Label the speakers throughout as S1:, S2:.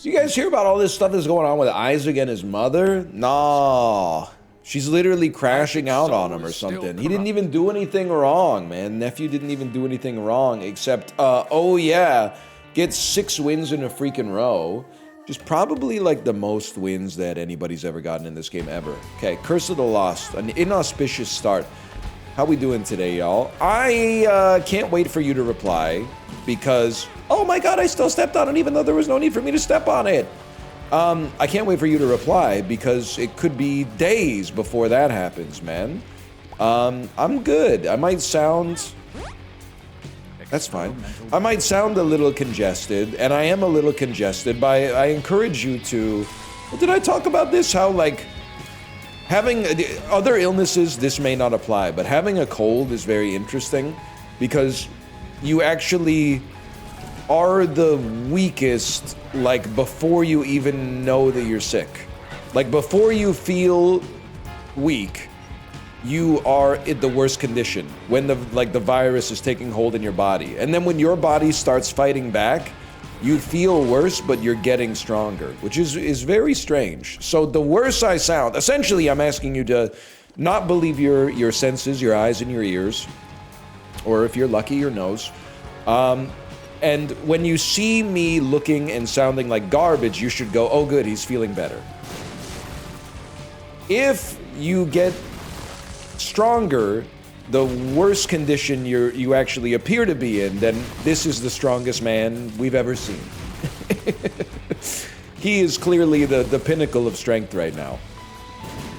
S1: You guys hear about all this stuff that's going on with Isaac and his mother? Nah. She's literally crashing out on him or something. He didn't even do anything wrong, man. Nephew didn't even do anything wrong except, oh yeah, get 6 wins in a freaking row. Just probably like the most wins that anybody's ever gotten in this game ever. Okay, Curse of the Lost, an inauspicious start. How we doing today, y'all? I can't wait for you to reply because, oh my god, I still stepped on it even though there was no need for me to step on it. I can't wait for you to reply because it could be days before that happens, man. I'm good. I might sound... That's fine. I might sound a little congested, and I am a little congested, but I encourage you to... Well, did I talk about this? How, like, having other illnesses, this may not apply, but having a cold is very interesting because you actually are the weakest, like, before you even know that you're sick. Like, before you feel weak, you are in the worst condition when the virus is taking hold in your body. And then when your body starts fighting back, you feel worse, but you're getting stronger, which is very strange. So the worse I sound, essentially I'm asking you to not believe your senses, your eyes and your ears, or if you're lucky, your nose. And when you see me looking and sounding like garbage, you should go, oh good, he's feeling better. If you get stronger, the worse condition you actually appear to be in, then this is the strongest man we've ever seen. He is clearly the pinnacle of strength right now.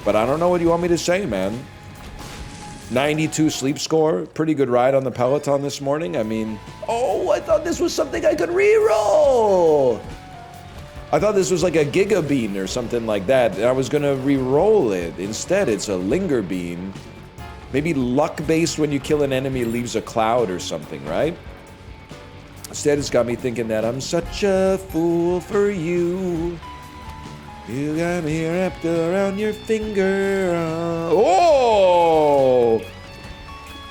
S1: But I don't know what you want me to say, man. 92 sleep score, pretty good ride on the Peloton this morning. I mean, oh, I thought this was something I could re-roll. I thought this was like a Giga Bean or something like that, and I was gonna re-roll it. Instead, it's a Linger Bean. Maybe luck-based when you kill an enemy leaves a cloud or something, right? Instead, it's got me thinking that I'm such a fool for you. You got me wrapped around your finger. Oh!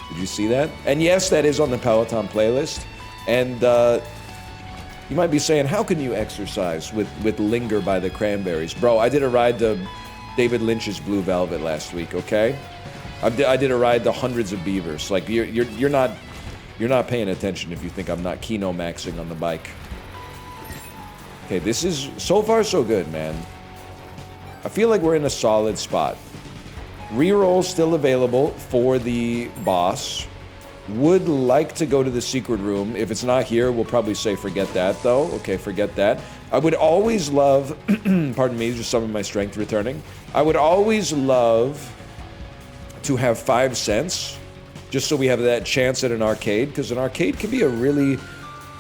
S1: Did you see that? And yes, that is on the Peloton playlist. And you might be saying, how can you exercise with Linger by the Cranberries? Bro, I did a ride to David Lynch's Blue Velvet last week, okay? I did a ride to hundreds of beavers. Like, you're not paying attention if you think I'm not Kino maxing on the bike. Okay, this is so far so good, man. I feel like we're in a solid spot. Reroll still available for the boss. Would like to go to the secret room. If it's not here, we'll probably say forget that, though. Okay, forget that. I would always love... pardon me, just some of my strength returning. I would always love to have 5 cents, just so we have that chance at an arcade, because an arcade can be a really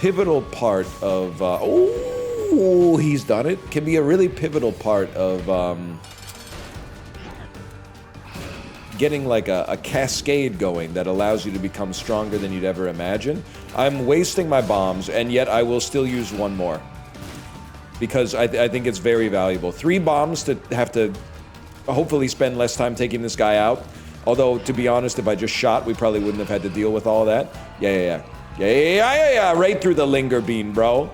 S1: pivotal part of... oh, he's done it. Can be a really pivotal part of... getting like a cascade going that allows you to become stronger than you'd ever imagine. I'm wasting my bombs, and yet I will still use one more. Because I think it's very valuable. 3 bombs to have to hopefully spend less time taking this guy out. Although, to be honest, if I just shot, we probably wouldn't have had to deal with all that. Yeah. Right through the Linger Bean, bro.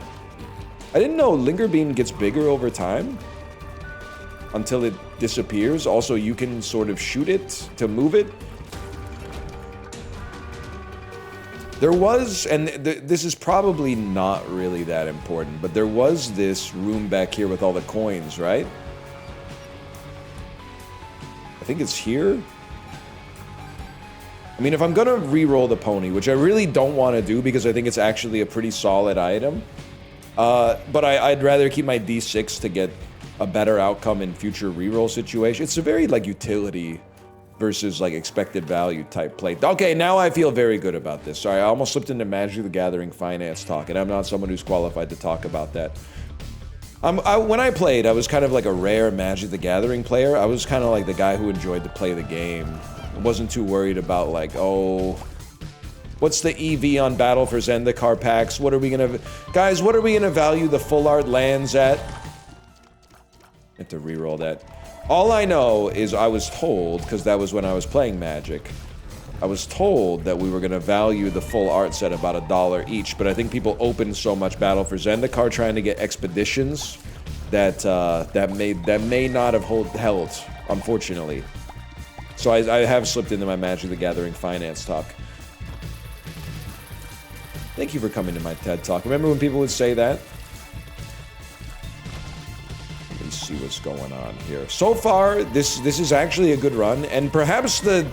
S1: I didn't know Linger Bean gets bigger over time. Until it disappears. Also, you can sort of shoot it to move it. There was, and this is probably not really that important, but there was this room back here with all the coins, right? I think it's here. I mean, if I'm gonna re-roll the pony, which I really don't want to do because I think it's actually a pretty solid item, but I'd rather keep my D6 to get a better outcome in future reroll situations. It's a very, like, utility versus, like, expected value type play. Okay, now I feel very good about this. Sorry, I almost slipped into Magic the Gathering finance talk, and I'm not someone who's qualified to talk about that. When I played, I was kind of like a rare Magic the Gathering player. I was kind of like the guy who enjoyed to play the game. I wasn't too worried about, like, oh... what's the EV on Battle for Zendikar packs? What are we gonna... Guys, what are we gonna value the full art lands at? I have to reroll that. All I know is I was told, because that was when I was playing Magic, I was told that we were gonna value the full art set about $1 each, but I think people opened so much Battle for Zendikar trying to get expeditions that that may not have held, unfortunately. So I have slipped into my Magic the Gathering finance talk. Thank you for coming to my TED Talk. Remember when people would say that? Let me see what's going on here. So far, this is actually a good run, and perhaps the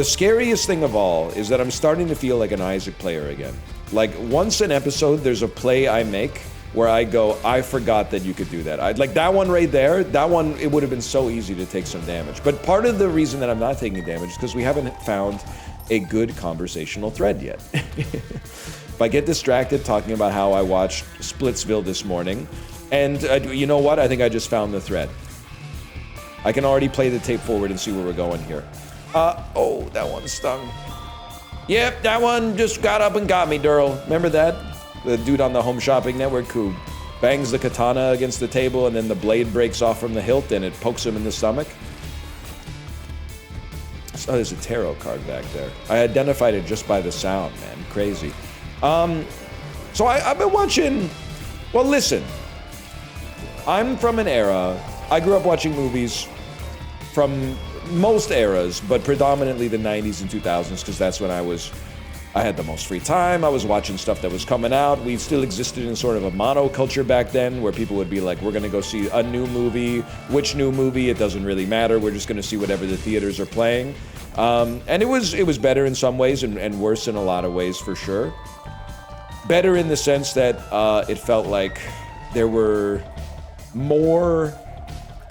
S1: scariest thing of all is that I'm starting to feel like an Isaac player again. Like, once an episode, there's a play I make where I go, I forgot that you could do that. Like, that one right there, that one, it would have been so easy to take some damage. But part of the reason that I'm not taking damage is because we haven't found a good conversational thread yet. If I get distracted talking about how I watched Splitsville this morning, and you know what? I think I just found the thread. I can already play the tape forward and see where we're going here. Oh, that one stung. Yep, that one just got up and got me, Durl. Remember that? The dude on the Home Shopping Network who bangs the katana against the table and then the blade breaks off from the hilt and it pokes him in the stomach. Oh, there's a tarot card back there. I identified it just by the sound, man. Crazy. So I've been watching... Well, listen. I'm from an era... I grew up watching movies from most eras, but predominantly the 90s and 2000s, because that's when I had the most free time. I was watching stuff that was coming out. We still existed in sort of a monoculture back then, where people would be like, we're gonna go see a new movie. Which new movie? It doesn't really matter. We're just gonna see whatever the theaters are playing. And it was better in some ways and worse in a lot of ways, for sure. Better in the sense that it felt like there were more...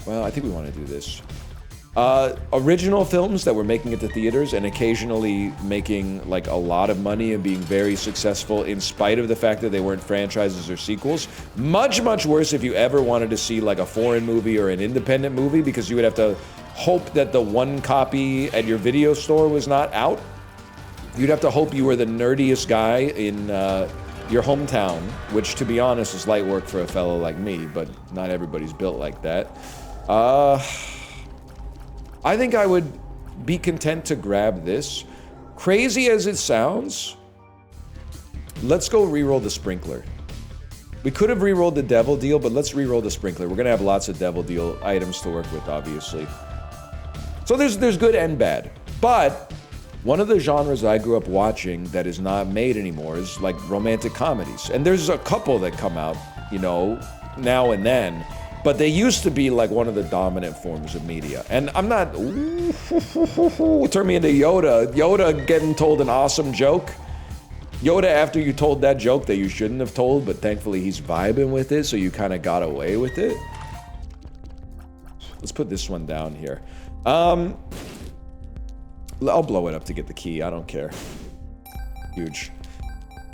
S1: Well, I think we want to do this. Original films that were making it to theaters and occasionally making like a lot of money and being very successful in spite of the fact that they weren't franchises or sequels. Much, much worse if you ever wanted to see like a foreign movie or an independent movie, because you would have to hope that the one copy at your video store was not out. You'd have to hope you were the nerdiest guy in your hometown, which, to be honest, is light work for a fellow like me, but not everybody's built like that. I think I would be content to grab this. Crazy as it sounds, let's go reroll the Sprinkler. We could have rerolled the Devil Deal, but let's reroll the Sprinkler. We're gonna have lots of Devil Deal items to work with, obviously. So there's good and bad, but one of the genres I grew up watching that is not made anymore is like romantic comedies. And there's a couple that come out, you know, now and then, but they used to be like one of the dominant forms of media. And I'm not, turn me into Yoda. Yoda getting told an awesome joke. Yoda, after you told that joke that you shouldn't have told, but thankfully he's vibing with it, so you kind of got away with it. Let's put this one down here. I'll blow it up to get the key. I don't care. Huge.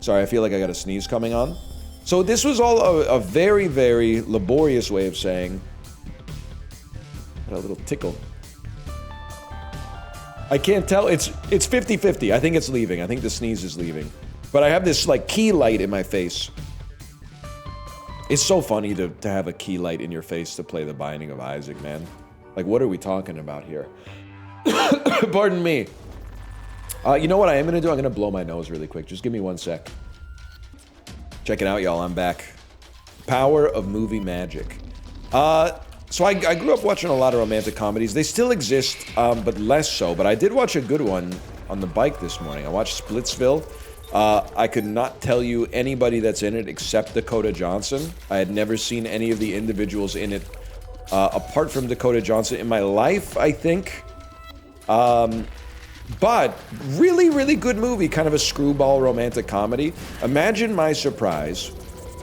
S1: Sorry, I feel like I got a sneeze coming on. So this was all a very, very laborious way of saying... Got a little tickle. I can't tell. It's 50-50. I think it's leaving. I think the sneeze is leaving. But I have this, like, key light in my face. It's so funny to have a key light in your face to play The Binding of Isaac, man. Like, what are we talking about here? Pardon me. You know what I am going to do? I'm going to blow my nose really quick. Just give me 1 sec. Check it out, y'all. I'm back. Power of movie magic. So I grew up watching a lot of romantic comedies. They still exist, but less so. But I did watch a good one on the bike this morning. I watched Splitsville. I could not tell you anybody that's in it except Dakota Johnson. I had never seen any of the individuals in it apart from Dakota Johnson in my life, I think. But really, really good movie, kind of a screwball romantic comedy. Imagine my surprise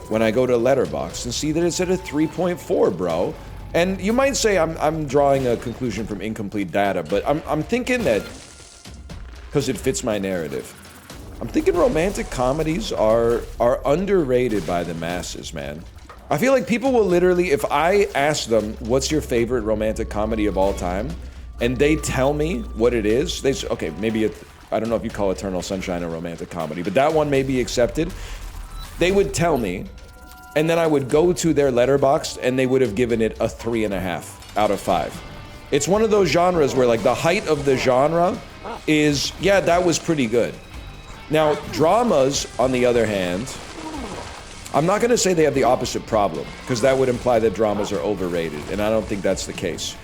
S1: when I go to Letterboxd and see that it's at a 3.4, bro. And you might say I'm drawing a conclusion from incomplete data, but I'm thinking that, because it fits my narrative, I'm thinking romantic comedies are underrated by the masses, man. I feel like people will literally, if I ask them, what's your favorite romantic comedy of all time? And they tell me what it is, they say, okay, maybe I don't know if you call Eternal Sunshine a romantic comedy, but that one may be accepted. They would tell me, and then I would go to their Letterboxd, and they would have given it a 3.5 out of 5. It's one of those genres where, like, the height of the genre is, yeah, that was pretty good. Now, dramas, on the other hand, I'm not going to say they have the opposite problem, because that would imply that dramas are overrated, and I don't think that's the case.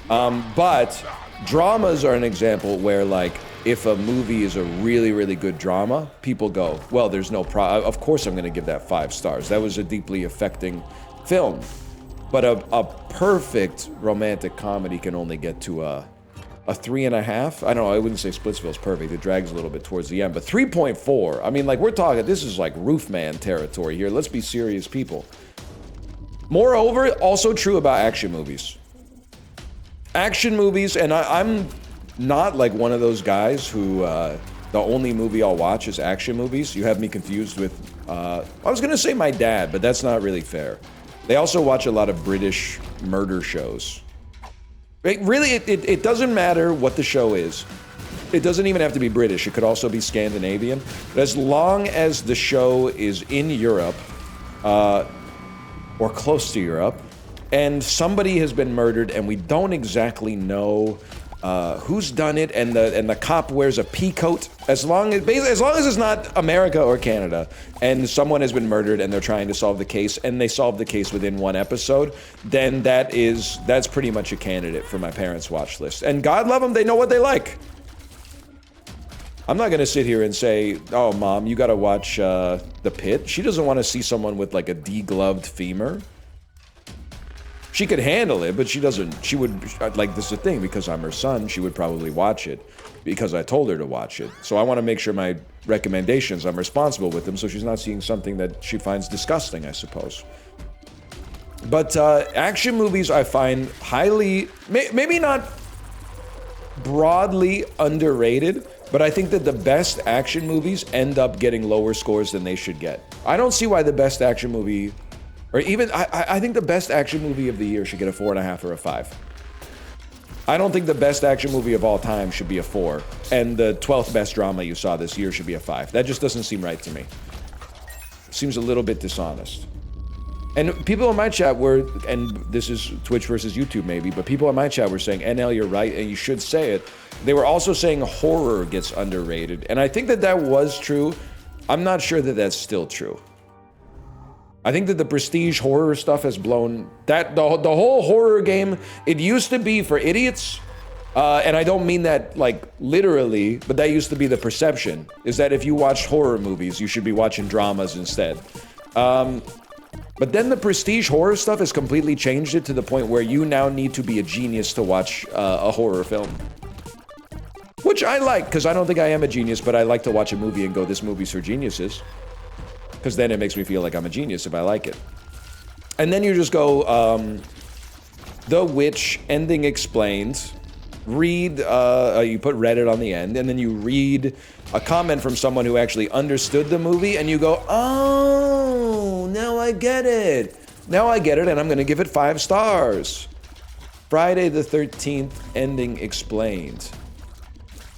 S1: But dramas are an example where, like, if a movie is a really, really good drama, people go, well, there's no of course I'm going to give that 5 stars. That was a deeply affecting film. But a perfect romantic comedy can only get to a 3.5. I don't know, I wouldn't say Splitsville's perfect. It drags a little bit towards the end. But 3.4, I mean, like, we're talking, this is like Roofman territory here. Let's be serious people. Moreover, also true about action movies. Action movies, and I'm not like one of those guys who the only movie I'll watch is action movies. You have me confused with, I was gonna say my dad, but that's not really fair. They also watch a lot of British murder shows. It doesn't matter what the show is. It doesn't even have to be British. It could also be Scandinavian. But as long as the show is in Europe, or close to Europe, and somebody has been murdered and we don't exactly know who's done it, and the cop wears a pea coat. As long as it's not America or Canada, and someone has been murdered and they're trying to solve the case, and they solve the case within 1 episode, then that's pretty much a candidate for my parents' watch list. And God love them, they know what they like. I'm not gonna sit here and say, "Oh, Mom, you gotta watch The Pit." She doesn't want to see someone with like a degloved femur. She could handle it, but she doesn't. She would, like, this is the thing, because I'm her son, she would probably watch it because I told her to watch it. So I want to make sure my recommendations, I'm responsible with them, so she's not seeing something that she finds disgusting, I suppose. But action movies I find highly, maybe not broadly underrated, but I think that the best action movies end up getting lower scores than they should get. I don't see why the best action movie, or even, I think the best action movie of the year should get a 4.5 or a 5. I don't think the best action movie of all time should be a 4, and the 12th best drama you saw this year should be a 5. That just doesn't seem right to me. Seems a little bit dishonest. And people in my chat were, and this is Twitch versus YouTube maybe, but people in my chat were saying, NL, you're right, and you should say it. They were also saying horror gets underrated, and I think that was true. I'm not sure that that's still true. I think that the prestige horror stuff has blown, that the whole horror game, it used to be for idiots, and I don't mean that like literally, but that used to be the perception, is that if you watched horror movies, you should be watching dramas instead. But then the prestige horror stuff has completely changed it to the point where you now need to be a genius to watch a horror film. Which I like, because I don't think I am a genius, but I like to watch a movie and go, this movie's for geniuses. Because then it makes me feel like I'm a genius if I like it. And then you just go, The Witch, ending explained, read, you put Reddit on the end, and then you read a comment from someone who actually understood the movie, and you go, oh, now I get it. Now I get it, and I'm gonna give it 5 stars. Friday the 13th, ending explained.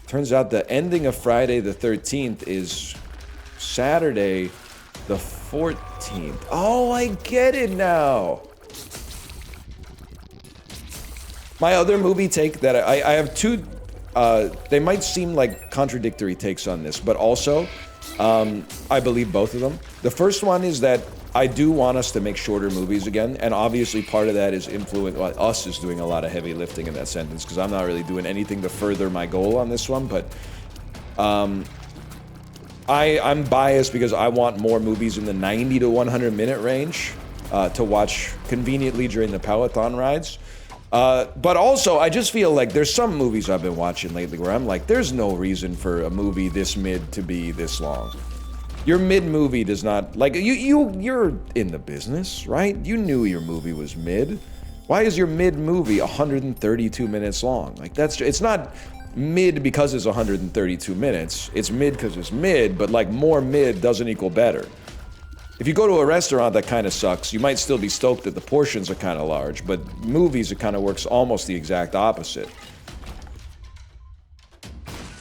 S1: Turns out the ending of Friday the 13th is Saturday the 14th. Oh, I get it now. My other movie take that I have two, they might seem like contradictory takes on this, but also, I believe both of them. The first one is that I do want us to make shorter movies again, and obviously part of that is us is doing a lot of heavy lifting in that sentence, because I'm not really doing anything to further my goal on this one, but I'm biased because I want more movies in the 90 to 100 minute range to watch conveniently during the Peloton rides. But also, I just feel like there's some movies I've been watching lately where I'm like, there's no reason for a movie this mid to be this long. Your mid-movie does not, like, you're in the business, right? You knew your movie was mid. Why is your mid-movie 132 minutes long? Like, it's not mid because it's 132 minutes. It's mid because it's mid, but like more mid doesn't equal better. If you go to a restaurant that kind of sucks, you might still be stoked that the portions are kind of large, but movies, it kind of works almost the exact opposite.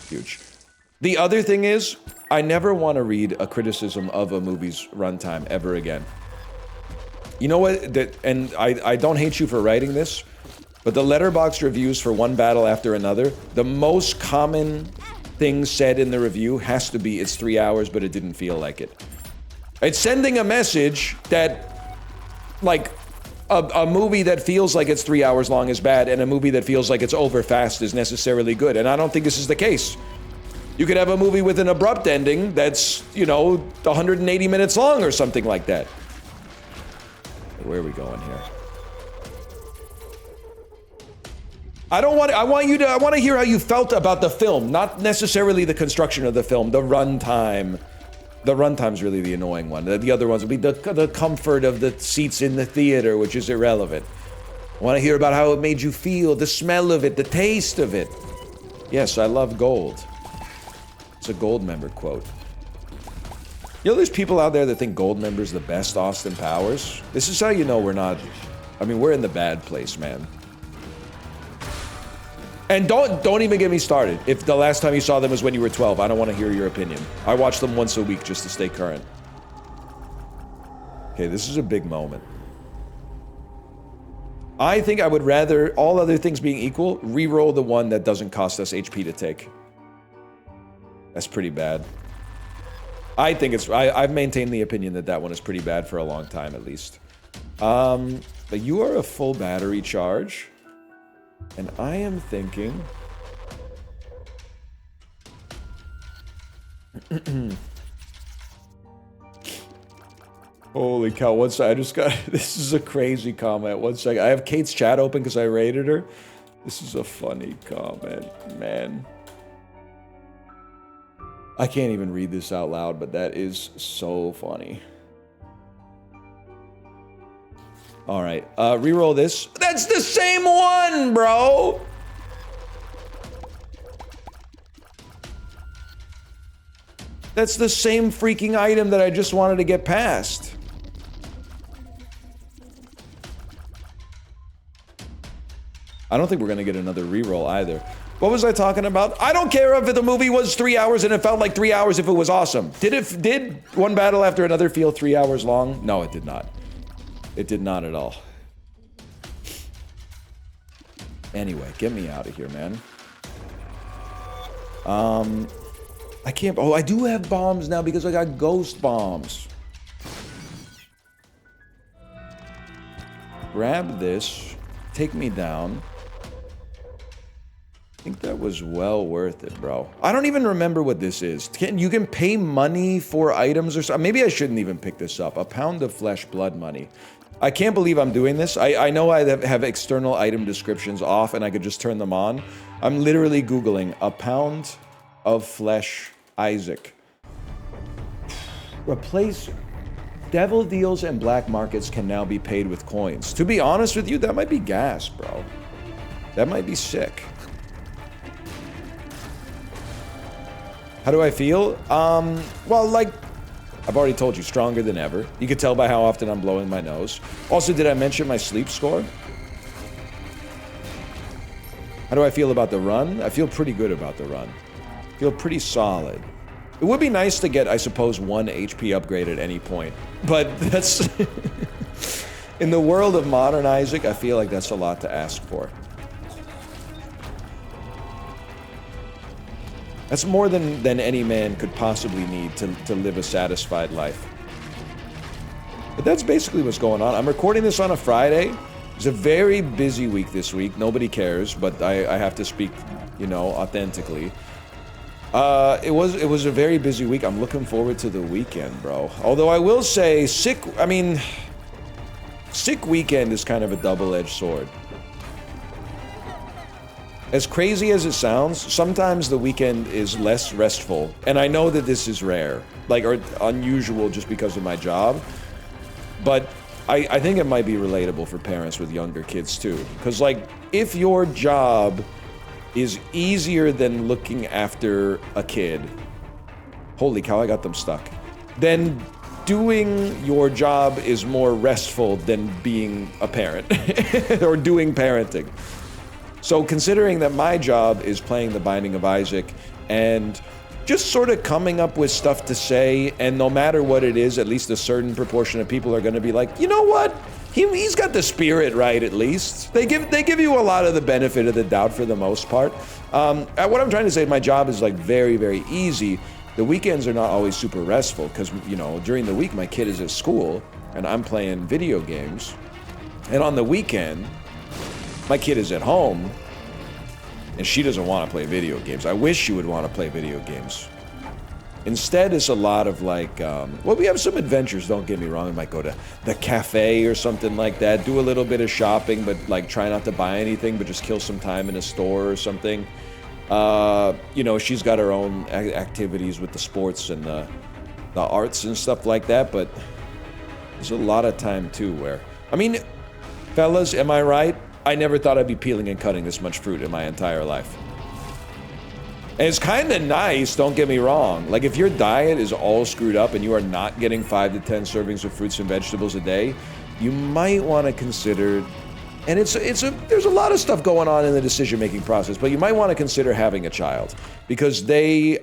S1: Huge. The other thing is, I never want to read a criticism of a movie's runtime ever again. You know what? And I don't hate you for writing this, but the letterboxd reviews for one battle after another, the most common thing said in the review has to be it's 3 hours, but it didn't feel like it. It's sending a message that, like, a movie that feels like it's 3 hours long is bad, and a movie that feels like it's over fast is necessarily good. And I don't think this is the case. You could have a movie with an abrupt ending that's, you know, 180 minutes long or something like that. Where are we going here? I want to hear how you felt about the film, not necessarily the construction of the film, the runtime. The runtime's really the annoying one. The other ones would be the comfort of the seats in the theater, which is irrelevant. I want to hear about how it made you feel, the smell of it, the taste of it. Yes, I love gold. It's a gold member quote. You know, there's people out there that think gold member's the best Austin Powers. This is how you know we're not... I mean, we're in the bad place, man. And don't even get me started. If the last time you saw them was when you were 12, I don't want to hear your opinion. I watch them once a week just to stay current. Okay, this is a big moment. I think I would rather, all other things being equal, re-roll the one that doesn't cost us HP to take. That's pretty bad. I think it's... I've maintained the opinion that that one is pretty bad for a long time, at least. But you are a full battery charge. And I am thinking... Holy cow, one second, I just got... This is a crazy comment, one second. I have Kate's chat open because I rated her. This is a funny comment, man. I can't even read this out loud, but that is so funny. Alright, reroll this. That's the same one, bro! That's the same freaking item that I just wanted to get past. I don't think we're gonna get another reroll either. What was I talking about? I don't care if the movie was 3 hours and it felt like 3 hours if it was awesome. Did one battle after another feel 3 hours long? No, it did not. It did not at all. Anyway, get me out of here, man. I can't... Oh, I do have bombs now because I got ghost bombs. Grab this. Take me down. I think that was well worth it, bro. I don't even remember what this is. You can pay money for items or something. Maybe I shouldn't even pick this up. A pound of flesh, blood money. I can't believe I'm doing this. I know I have external item descriptions off and I could just turn them on. I'm literally Googling a pound of flesh Isaac. Replace devil deals and black markets can now be paid with coins. To be honest with you, that might be gas, bro. That might be sick. How do I feel? Well, like, I've already told you, stronger than ever. You can tell by how often I'm blowing my nose. Also, did I mention my sleep score? How do I feel about the run? I feel pretty good about the run. I feel pretty solid. It would be nice to get, I suppose, 1 HP upgrade at any point. But that's... In the world of modern Isaac, I feel like that's a lot to ask for. That's more than any man could possibly need to live a satisfied life. But that's basically what's going on. I'm recording this on a Friday. It's a very busy week this week. Nobody cares, but I have to speak, you know, authentically. It was a very busy week. I'm looking forward to the weekend, bro. Although I will say, sick weekend is kind of a double-edged sword. As crazy as it sounds, sometimes the weekend is less restful. And I know that this is rare, like, or unusual just because of my job. But I think it might be relatable for parents with younger kids too. Because, like, if your job is easier than looking after a kid, holy cow, I got them stuck, then doing your job is more restful than being a parent or doing parenting. So considering that my job is playing The Binding of Isaac and just sort of coming up with stuff to say, and no matter what it is, at least a certain proportion of people are going to be like, you know what? He's got the spirit right, at least. They give you a lot of the benefit of the doubt for the most part. What I'm trying to say, my job is like very, very easy. The weekends are not always super restful because, you know, during the week my kid is at school and I'm playing video games. And on the weekend, my kid is at home and she doesn't want to play video games. I wish she would want to play video games. Instead, it's a lot of like, well, we have some adventures, don't get me wrong. We might go to the cafe or something like that, do a little bit of shopping, but like try not to buy anything, but just kill some time in a store or something. You know, she's got her own activities with the sports and the arts and stuff like that, but there's a lot of time too where, I mean, fellas, am I right? I never thought I'd be peeling and cutting this much fruit in my entire life. And it's kind of nice, don't get me wrong. Like, if your diet is all screwed up and you are not getting 5 to 10 servings of fruits and vegetables a day, you might want to consider, and there's a lot of stuff going on in the decision-making process, but you might want to consider having a child because they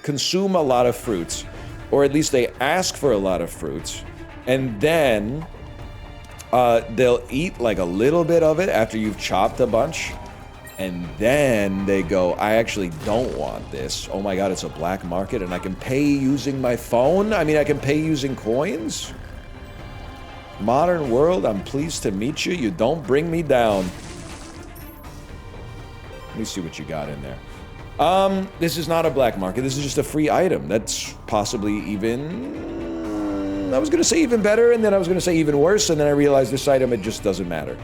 S1: consume a lot of fruits, or at least they ask for a lot of fruits, and then they'll eat like a little bit of it after you've chopped a bunch. And then they go, I actually don't want this. Oh my God, it's a black market and I can pay using my phone? I mean, I can pay using coins? Modern world, I'm pleased to meet you. You don't bring me down. Let me see what you got in there. This is not a black market. This is just a free item. That's possibly even... I was going to say even better, and then I was going to say even worse, and then I realized this item, it just doesn't matter.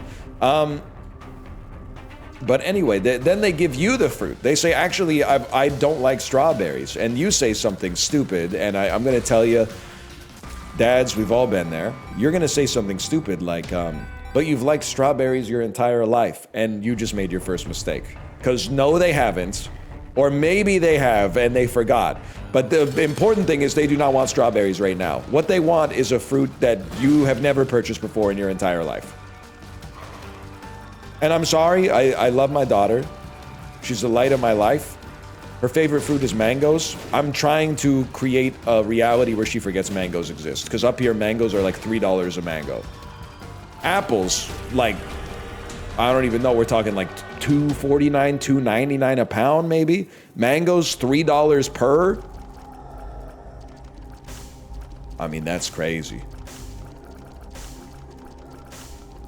S1: But anyway, then they give you the fruit. They say, actually, I don't like strawberries. And you say something stupid, and I'm going to tell you, dads, we've all been there. You're going to say something stupid like, but you've liked strawberries your entire life, and you just made your first mistake. Because no, they haven't. Or maybe they have, and they forgot. But the important thing is they do not want strawberries right now. What they want is a fruit that you have never purchased before in your entire life. And I'm sorry, I love my daughter. She's the light of my life. Her favorite fruit is mangoes. I'm trying to create a reality where she forgets mangoes exist. Because up here, mangoes are like $3 a mango. Apples, like, I don't even know, we're talking like $2.49, $2.99 a pound maybe. Mangoes, $3 per. I mean, that's crazy.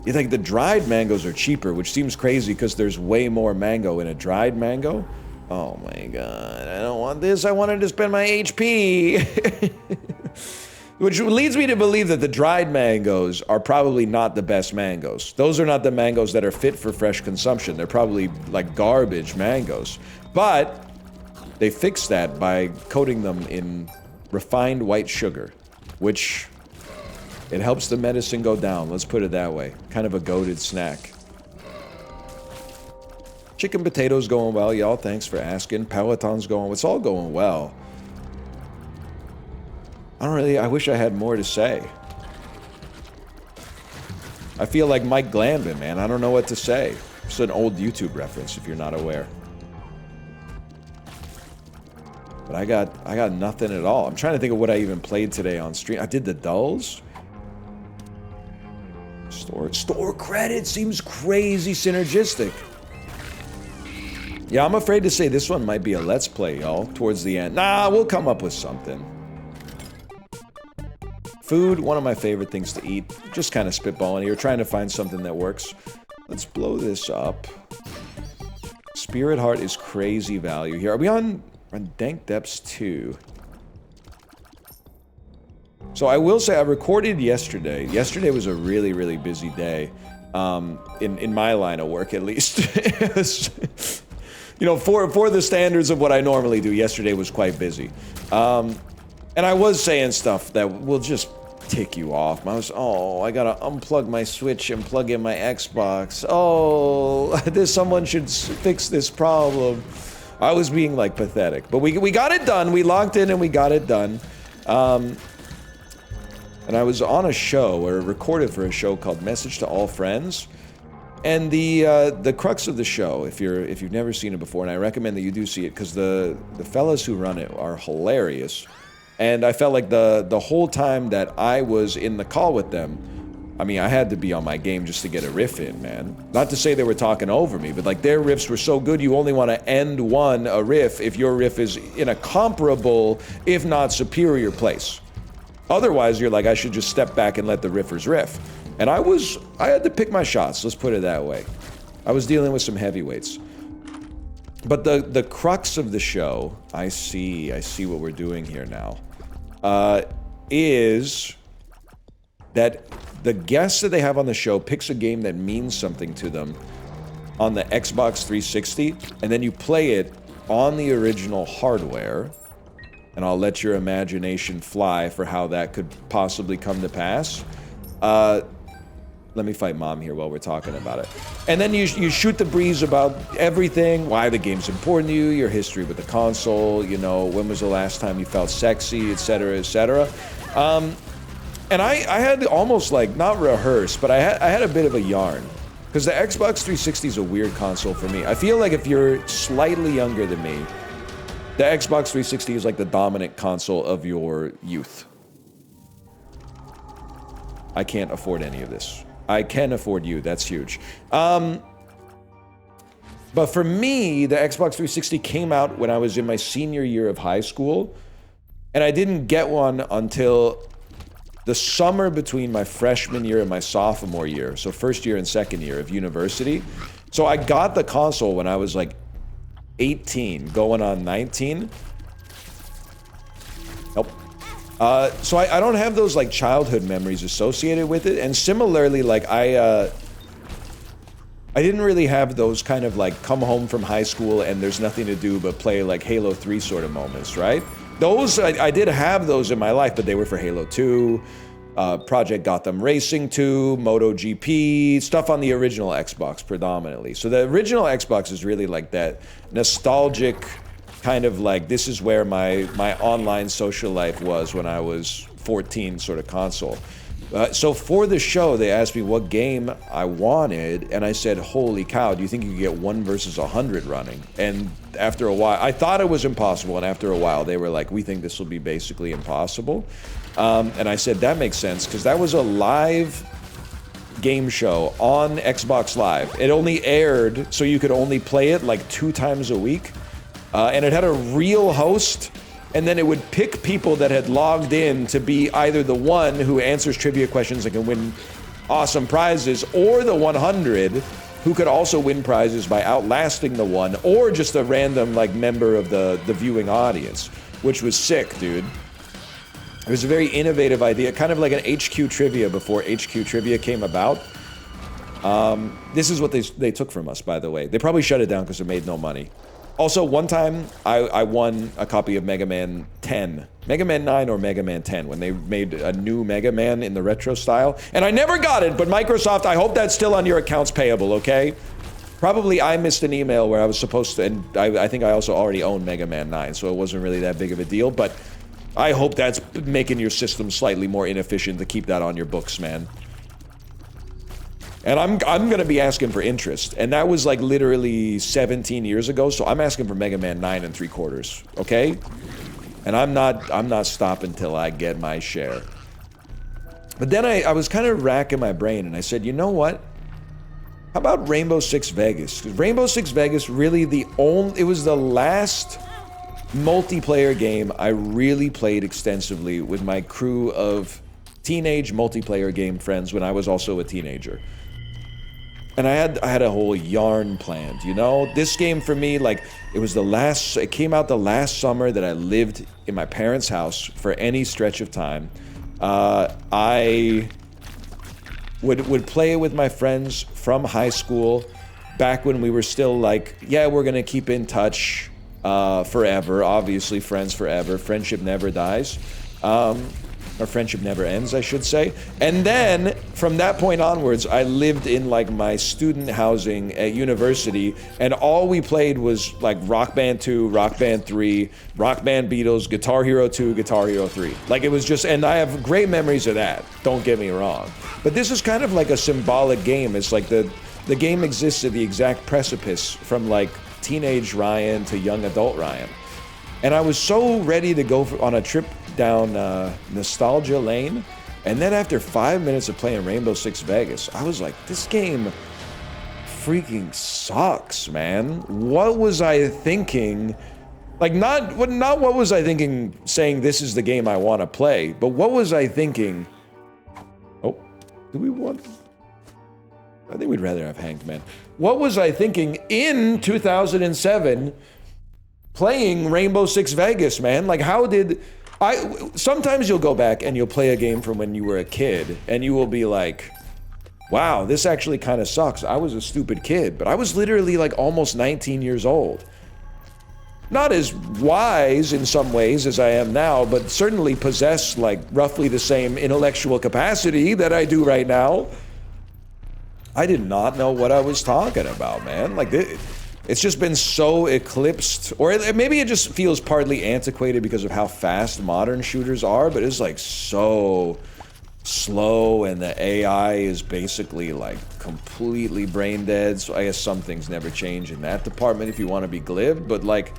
S1: You think the dried mangoes are cheaper, which seems crazy because there's way more mango in a dried mango. Oh my God, I don't want this. I wanted to spend my HP. Which leads me to believe that the dried mangoes are probably not the best mangoes. Those are not the mangoes that are fit for fresh consumption. They're probably like garbage mangoes. But they fix that by coating them in refined white sugar, which... it helps the medicine go down, let's put it that way. Kind of a goated snack. Chicken potatoes going well, y'all. Thanks for asking. Peloton's going, it's all going well. I wish I had more to say. I feel like Mike Glanvin, man. I don't know what to say. It's an old YouTube reference if you're not aware. But I got nothing at all. I'm trying to think of what I even played today on stream. I did the dulls. Store credit seems crazy synergistic. Yeah, I'm afraid to say this one might be a let's play, y'all, towards the end. Nah, we'll come up with something. Food, one of my favorite things to eat. Just kind of spitballing here, trying to find something that works. Let's blow this up. Spirit Heart is crazy value here. Are we on Dank Depths 2? So I will say I recorded yesterday. Yesterday was a really, really busy day. In my line of work, at least. You know, for the standards of what I normally do, yesterday was quite busy. And I was saying stuff that will just tick you off. I gotta unplug my Switch and plug in my Xbox. Oh, someone should fix this problem. I was being, like, pathetic. But we got it done. We logged in and we got it done. And I was on a show, or recorded for a show called Message to All Friends. And the crux of the show, if you've never seen it before, and I recommend that you do see it, because the fellas who run it are hilarious. And I felt like the whole time that I was in the call with them, I mean, I had to be on my game just to get a riff in, man. Not to say they were talking over me, but like their riffs were so good, you only want to end a riff if your riff is in a comparable, if not superior place. Otherwise, you're like, I should just step back and let the riffers riff. And I had to pick my shots, let's put it that way. I was dealing with some heavyweights. But the crux of the show, I see what we're doing here now, is that the guest that they have on the show picks a game that means something to them on the Xbox 360, and then you play it on the original hardware, and I'll let your imagination fly for how that could possibly come to pass. Let me fight Mom here while we're talking about it. And then you shoot the breeze about everything, why the game's important to you, your history with the console, you know, when was the last time you felt sexy, etc., etc. And I had almost like, not rehearsed, but I had a bit of a yarn. Because the Xbox 360 is a weird console for me. I feel like if you're slightly younger than me, the Xbox 360 is like the dominant console of your youth. I can't afford any of this. I can afford you, that's huge. But for me, the Xbox 360 came out when I was in my senior year of high school, and I didn't get one until the summer between my freshman year and my sophomore year, so first year and second year of university. So I got the console when I was like 18, going on 19. Nope. So I don't have those like childhood memories associated with it, and similarly, like I didn't really have those kind of like come home from high school and there's nothing to do but play like Halo 3 sort of moments, right? Those, I did have those in my life, but they were for Halo 2, Project Gotham Racing 2, MotoGP, stuff on the original Xbox predominantly. So the original Xbox is really like that nostalgic kind of like, this is where my online social life was when I was 14 sort of console. So for the show, they asked me what game I wanted, and I said, holy cow, do you think you could get 1 versus 100 running? And after a while, I thought it was impossible, and after a while, they were like, we think this will be basically impossible. And I said, that makes sense, because that was a live game show on Xbox Live. It only aired, so you could only play it like 2 times a week. And it had a real host, and then it would pick people that had logged in to be either the one who answers trivia questions and can win awesome prizes, or the 100 who could also win prizes by outlasting the one, or just a random like member of the viewing audience, which was sick, dude. It was a very innovative idea, kind of like an HQ Trivia before HQ Trivia came about. This is what they took from us, by the way. They probably shut it down because it made no money. Also, one time, I won a copy of Mega Man 10. Mega Man 9 or Mega Man 10, when they made a new Mega Man in the retro style. And I never got it, but Microsoft, I hope that's still on your accounts payable, okay? Probably I missed an email where I was supposed to, and I think I also already own Mega Man 9, so it wasn't really that big of a deal, but I hope that's making your system slightly more inefficient to keep that on your books, man. And I'm gonna be asking for interest, and that was like literally 17 years ago. So I'm asking for Mega Man 9 3/4, okay? And I'm not stopping till I get my share. But then I was kind of racking my brain, and I said, you know what? How about Rainbow Six Vegas? Because Rainbow Six Vegas really it was the last multiplayer game I really played extensively with my crew of teenage multiplayer game friends when I was also a teenager. And I had a whole yarn planned, you know? This game for me, like, it came out the last summer that I lived in my parents' house for any stretch of time. I would play it with my friends from high school, back when we were still like, yeah, we're gonna keep in touch forever, obviously friends forever, friendship never dies. Or friendship never ends, I should say. And then, from that point onwards, I lived in like my student housing at university, and all we played was like Rock Band 2, Rock Band 3, Rock Band Beatles, Guitar Hero 2, Guitar Hero 3. Like it was just, and I have great memories of that, don't get me wrong. But this is kind of like a symbolic game. It's like the game exists at the exact precipice from like teenage Ryan to young adult Ryan. And I was so ready to go on a trip down nostalgia lane And then after 5 minutes of playing Rainbow Six Vegas, I was like, this game freaking sucks, man. What was I thinking? Like, not what was I thinking saying this is the game I want to play, but what was I thinking? Oh, do we want... I think we'd rather have Hanked, man. What was I thinking in 2007 playing Rainbow Six Vegas, man? Like, how did... Sometimes you'll go back and you'll play a game from when you were a kid, and you will be like, wow, this actually kind of sucks. I was a stupid kid, but I was literally like almost 19 years old. Not as wise in some ways as I am now, but certainly possess like roughly the same intellectual capacity that I do right now. I did not know what I was talking about, man. Like, it's just been so eclipsed, or maybe it just feels partly antiquated because of how fast modern shooters are, but it's like so slow, and the AI is basically like completely brain dead. So I guess some things never change in that department if you want to be glib, but like,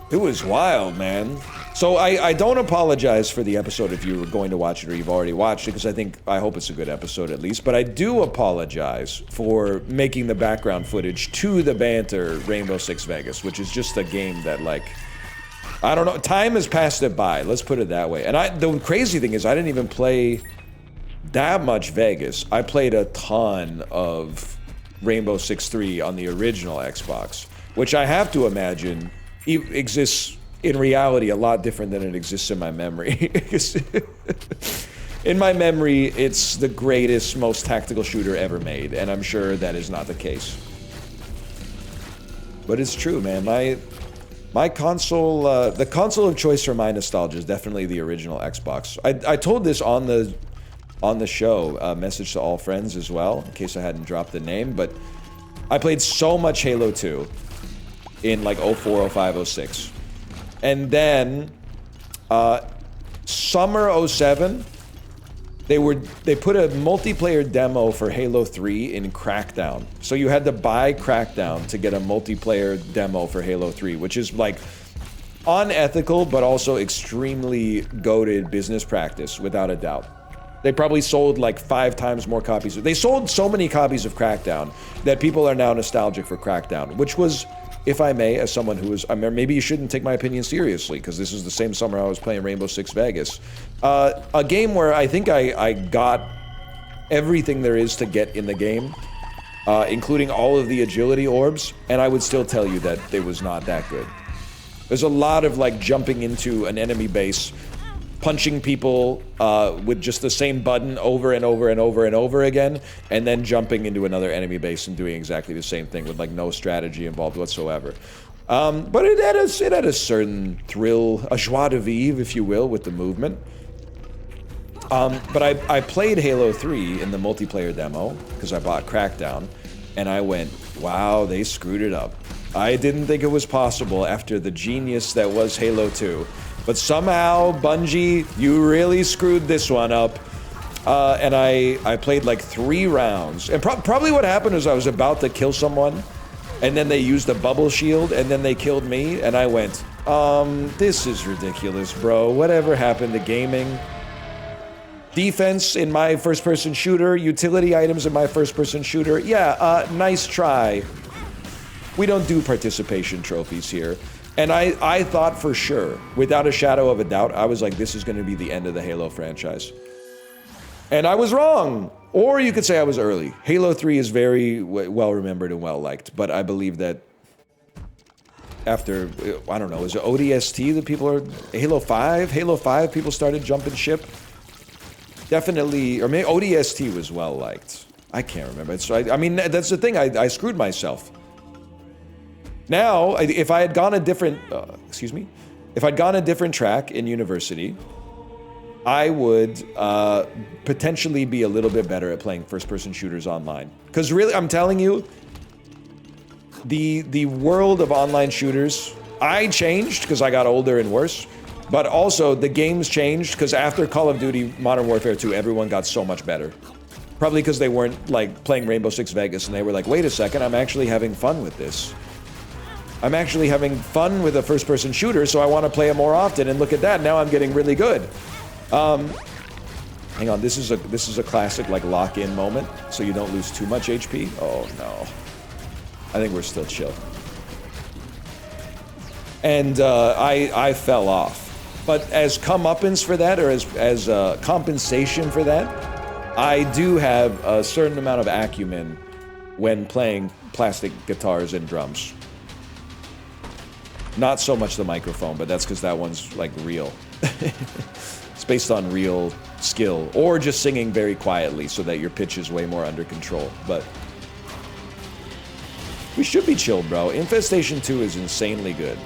S1: it was wild, man. So I don't apologize for the episode if you were going to watch it or you've already watched it, because I hope it's a good episode at least. But I do apologize for making the background footage to the banter Rainbow Six Vegas, which is just a game that, like, I don't know, time has passed it by. Let's put it that way. And the crazy thing is I didn't even play that much Vegas. I played a ton of Rainbow Six 3 on the original Xbox, which I have to imagine exists in reality a lot different than it exists in my memory. In my memory, it's the greatest, most tactical shooter ever made, and I'm sure that is not the case. But it's true, man. My console, the console of choice for my nostalgia is definitely the original Xbox. I told this on the show, message to all friends as well, in case I hadn't dropped the name, but I played so much Halo 2 in like 04, 05, 06. And then summer 07, they put a multiplayer demo for Halo 3 in Crackdown. So you had to buy Crackdown to get a multiplayer demo for Halo 3, which is like unethical but also extremely goated business practice, without a doubt. They probably sold like 5 times more copies. They sold so many copies of Crackdown that people are now nostalgic for Crackdown, which was, if I may, as someone who is, I mean, maybe you shouldn't take my opinion seriously, because this is the same summer I was playing Rainbow Six Vegas. A game where I think I got everything there is to get in the game, including all of the agility orbs, and I would still tell you that it was not that good. There's a lot of like jumping into an enemy base, punching people with just the same button over and over and over and over again, and then jumping into another enemy base and doing exactly the same thing with like no strategy involved whatsoever. But it had a certain thrill, a joie de vivre, if you will, with the movement. But I played Halo 3 in the multiplayer demo, because I bought Crackdown, and I went, wow, they screwed it up. I didn't think it was possible after the genius that was Halo 2. But somehow, Bungie, you really screwed this one up. And I played like 3 rounds. And probably what happened was I was about to kill someone, and then they used a bubble shield, and then they killed me, and I went, this is ridiculous, bro. Whatever happened to gaming? Defense in my first-person shooter, utility items in my first-person shooter. Yeah, nice try. We don't do participation trophies here. And I thought for sure, without a shadow of a doubt, I was like, this is going to be the end of the Halo franchise. And I was wrong. Or you could say I was early. Halo 3 is very well remembered and well liked, but I believe that after, I don't know, is it ODST that people are, Halo 5? Halo 5, people started jumping ship? Definitely, or maybe ODST was well liked. I can't remember. I mean, that's the thing, I screwed myself. Now, if I had gone a different, if I'd gone a different track in university, I would potentially be a little bit better at playing first-person shooters online. Because really, I'm telling you, the world of online shooters, I changed because I got older and worse, but also the games changed because after Call of Duty Modern Warfare 2, everyone got so much better. Probably because they weren't like playing Rainbow Six Vegas and they were like, wait a second, I'm actually having fun with this. I'm actually having fun with a first-person shooter, so I want to play it more often, and look at that, now I'm getting really good. Hang on, this is a classic like lock-in moment, so you don't lose too much HP. Oh no. I think we're still chill. And I fell off. But as comeuppance for that, or as compensation for that, I do have a certain amount of acumen when playing plastic guitars and drums. Not so much the microphone, but that's because that one's like real. It's based on real skill, or just singing very quietly so that your pitch is way more under control. But we should be chilled, bro. Infestation 2 is insanely good.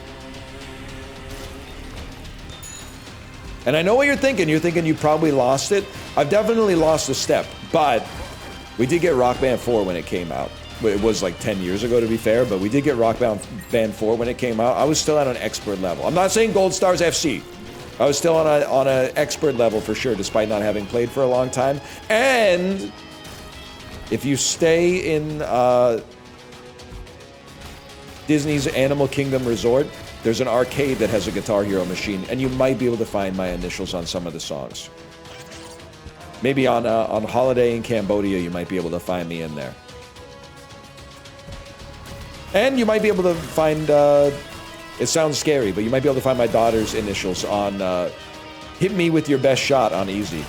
S1: And I know what you're thinking. You're thinking you probably lost it. I've definitely lost a step, but we did get Rock Band 4 when it came out. It was like 10 years ago, to be fair, but we did get Rock Band 4 when it came out. I was still at an expert level. I'm not saying Gold Stars FC. I was still on an expert level for sure, despite not having played for a long time. And if you stay in Disney's Animal Kingdom Resort, there's an arcade that has a Guitar Hero machine, and you might be able to find my initials on some of the songs. Maybe on Holiday in Cambodia, you might be able to find me in there. And you might be able to find, it sounds scary, but you might be able to find my daughter's initials on Hit Me With Your Best Shot on Easy.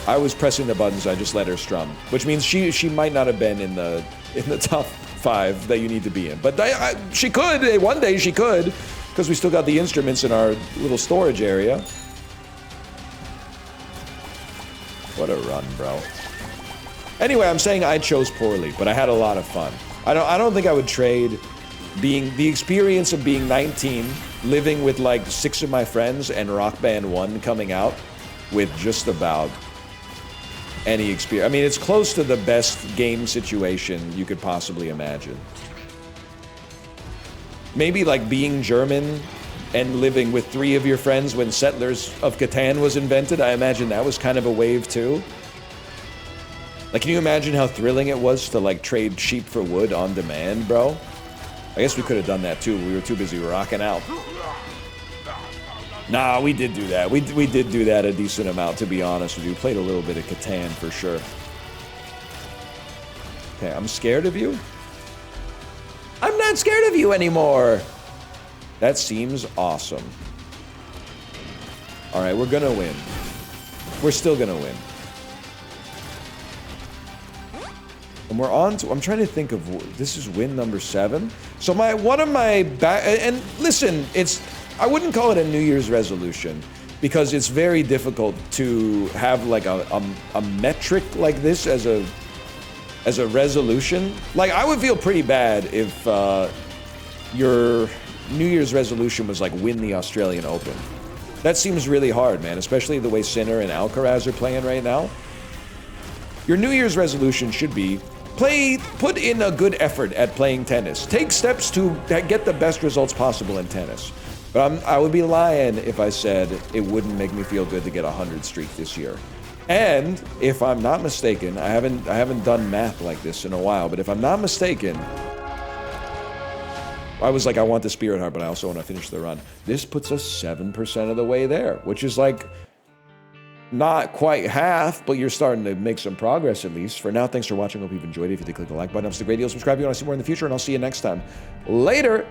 S1: I was pressing the buttons, I just let her strum, which means she might not have been in the top 5 that you need to be in. But she could, one day she could, because we still got the instruments in our little storage area. What a run, bro. Anyway, I'm saying I chose poorly, but I had a lot of fun. I don't think I would trade the experience of being 19, living with like 6 of my friends, and Rock Band 1 coming out with just about any experience. I mean, it's close to the best game situation you could possibly imagine. Maybe like being German and living with 3 of your friends when Settlers of Catan was invented. I imagine that was kind of a wave too. Like, can you imagine how thrilling it was to like trade sheep for wood on demand, bro? I guess we could have done that too. We were too busy rocking out. Nah, we did do that. We did do that a decent amount, to be honest with you. We played a little bit of Catan for sure. Okay, I'm scared of you? I'm not scared of you anymore! That seems awesome. Alright, we're gonna win. We're still gonna win. And we're on to, I'm trying to think of, this is win number 7. So one of my and listen, I wouldn't call it a New Year's resolution, because it's very difficult to have like a metric like this as a resolution. Like, I would feel pretty bad if your New Year's resolution was like win the Australian Open. That seems really hard, man, especially the way Sinner and Alcaraz are playing right now. Your New Year's resolution should be put in a good effort at playing tennis. Take steps to get the best results possible in tennis. But I would be lying if I said it wouldn't make me feel good to get a 100 streak this year. And if I'm not mistaken, I haven't done math like this in a while, but if I'm not mistaken, I was like, I want the Spirit Heart, but I also want to finish the run. This puts us 7% of the way there, which is like not quite half, but you're starting to make some progress at least. For now, thanks for watching. Hope you've enjoyed it. If you did, click the like button. If it's a great deal, subscribe if you want to see more in the future, and I'll see you next time. Later!